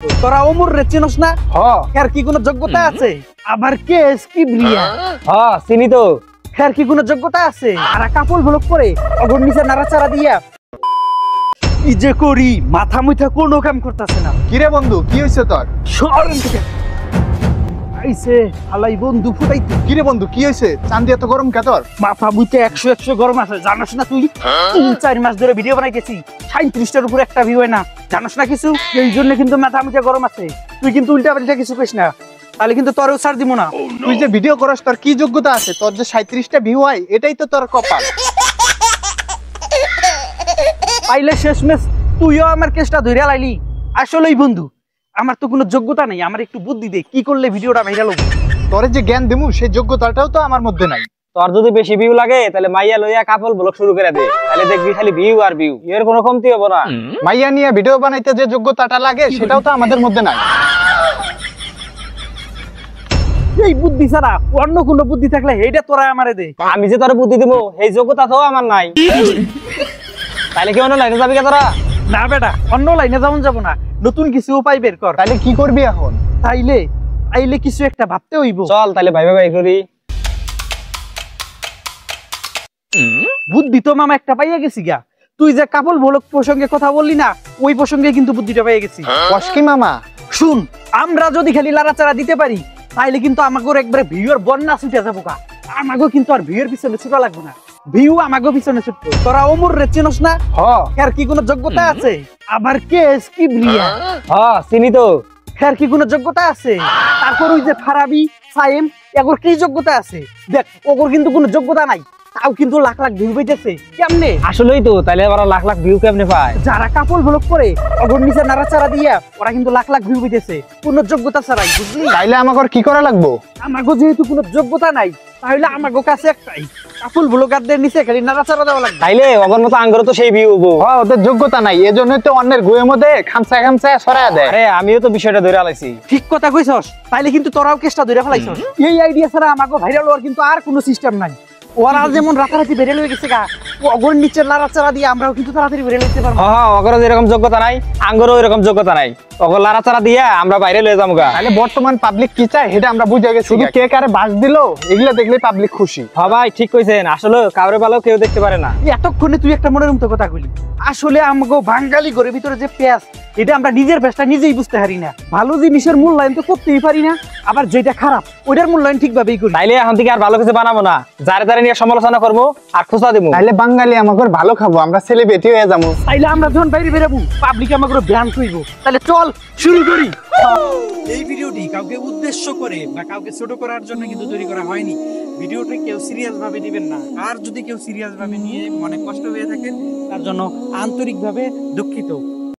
তোরা ওমর রে চিনস না? এর কি কোনো যোগ্যতা আছে? আবার কেস কি ব্রিয়া? চিনি তো। এর কি কোনো যোগ্যতা আছে? আর কাপড় ব্লক করে অগর নিচে নাড়াচাড়া দিয়া কি যে করি, মাথা মুথা কোনো কাম করতেছে না। কিরে বন্ধু, কি হইছে তোর? শরম থেকে আইছে হালাই বন্ধু ফুটাইতে। কিরে বন্ধু, কি হইছে? চাঁদি এত গরম কে তোর? মাথা মুইতে 100 গরম আছে, জানাস না তুই? 3-4 মাস ধরে ভিডিও বানাইতেছি, 37টার উপর একটা ভিউ হয় না, জানাস না কিছু? এই জন্য কিন্তু মাথা মুইতে গরম আছে। তুই কিন্তু উল্টা পাল্টা কিছু কইস না, তাহলে কিন্তু তোরও ছাড় দিব না। তুই যে ভিডিও করস তোর কি যোগ্যতা আছে? তোর যে 37টা ভিউ হয় এটাই তো তোর কপাল। পাইলে শেষমেশ তুইও আমার কেসটা ধইরা লাইলি। আসলেই বন্ধু, আমার তো কোনো যোগ্যতা নাই, আমার একটু বুদ্ধি দে, কি করলে ভিডিওটা ভাইরাল হবে। তোরে যে জ্ঞান দেমু সেই যোগ্যতাটাও তো আমার মধ্যে নাই। তোর যদি বেশি ভিউ লাগে তাহলে মাইয়া লইয়া কাপল ব্লগ শুরু করে দে, তাহলে দেখবি খালি ভিউ আর ভিউ, এর কোনো কমতি হবে না। মাইয়া নিয়ে ভিডিও বানাইতে যে যোগ্যতাটা লাগে সেটাও তো আমাদের মধ্যে নাই। এই বুদ্ধি ছাড়া অন্য কোনো বুদ্ধি থাকলে এইটা তোরা আমারে দে। আমি যে তোর বুদ্ধি দিব এই যোগ্যতা তো আমার নাই। তাহলে কি অন্য লাইনে যাবি কে তোরা? না বেটা, অন্য লাইনে যেমন যাবো না, নতুন কিছু উপায় বের কর। তাহলে কি করবি এখন? তাইলে কিছু একটা ভাবতে হইব। চল তাহলে ভাই ভাই করি। বুদ্ধি তো মামা একটা পাইয়া গেছি গা। তুই যে কাপল ভ্লগ প্রসঙ্গে কথা বললি না, ওই প্রসঙ্গে কিন্তু বুদ্ধিটা পেয়ে গেছি। কষ্কি মামা, শুন, আমরা যদি খালি লাড়াচাড়া দিতে পারি তাইলে কিন্তু আমাগোর একবারে ভিউর বন্যা ছুটে যাবো গা। আমাগো কিন্তু আর ভিউর পিছনে ছুটা লাগবো না, ভিউ আমাগো পিছনে ছুটবো। তোরা ওমর রে চিনস না? এর কি কোনো যোগ্যতা আছে? আবার কেস কি ব্রিয়া? চিনি তো। এর কি কোনো যোগ্যতা আছে? তারপর ওই যে ফারাবি সাইম, এগোর কি যোগ্যতা আছে? দেখ, ওগোর কিন্তু কোনো যোগ্যতা নাই, তাও কিন্তু লাখ লাখ ভিউ পাইতেছে। কেমনে? আসলেই তো, তাহলে আবার লাখ লাখ ভিউ কেমনে পায়? যারা কাপল ব্লগ করে অগর নিচে নাড়াচাড়া দিয়া ওরা কিন্তু লাখ লাখ ভিউ পাইতেছে কোনো যোগ্যতা ছাড়াই, বুঝলি? তাইলে আমাকে কি করা লাগবো? আমাগো যেহেতু কোনো যোগ্যতা নাই, তাহলে আমাগো কাছে একটাই, কাপল ব্লগারদের নিচে খালি নাড়াচাড়া দেওয়া লাগবে। তাইলে অগর মতো আঙ্গরও তো সেই ভিউ হবো। ওদের যোগ্যতা নাই, এজন্যই তো অন্যের গুয়ের মধ্যে খামচা খামচা ছড়ায় দেয়। আরে আমিও তো বিষয়টা ধরে আলাইছি। ঠিক কথা কইছস, তাইলে কিন্তু তোরাও কেসটা ধরে ফেলাইছস। এই আইডিয়া ছাড়া আমাগো ভাইরাল হওয়ার কিন্তু আর কোনো সিস্টেম নাই। ওরা যেমন রাতারাতি বেরিয়ে হয়ে গেছে গা, অগর নিচে নাড়াচাড়া দিয়ে আমরাও কিন্তু তাড়াতাড়ি বেরিয়ে যেতে পারবো। অগরও যেরকম যোগ্যতা নাই, আঙ্গরও এরকম যোগ্যতা নাই, অগর লাড়াচাড়া দিয়া আমরা বাইরে লয়ে যাবো গা। তাহলে বর্তমান পাবলিক কি চায় সেটা আমরা বুঝে গেছি। শুধু কে কারে বাস দিল এগুলা দেখলে পাবলিক খুশি। ভাই ঠিক কইছেন, আসলে কাউরে ভালো কেউ দেখতে পারে না। এতক্ষণে তুই একটা মনের মতো কথা কইলি। আসলে আমাগো বাঙালি ঘরের ভিতরে যে পেঁয়াজ, এটা আমরা নিজের পেঁয়াজটা নিজেই বুঝতে পারি না। ভালো জিনিসের মূল্যায়ন তো করতেই পারি না, আবার যেটা খারাপ ওইটার মূল্যায়ন ঠিকভাবেই করি। তাইলে এখন থেকে আর ভালো কিছু বানাবো না, যারে তারে নিয়ে সমালোচনা করবো আর খোঁচা দিব। তাইলে বাঙালি আমাকে ভালো খাবো, আমরা সেলিব্রিটি হয়ে যাবো। তাইলে আমরা যখন বাইরে বেরাবো পাবলিক আমাকে ব্যান করব। তাহলে চল শুরু করি। এই ভিডিওটি কাউকে উদ্দেশ্য করে বা কাউকে ছোট করার জন্য কিন্তু তৈরি করা হয়নি। ভিডিওটা কেউ সিরিয়াস ভাবে নেবেন না, আর যদি কেউ সিরিয়াস ভাবে নিয়ে মনে কষ্ট হয়ে থাকে তার জন্য আন্তরিকভাবে দুঃখিত।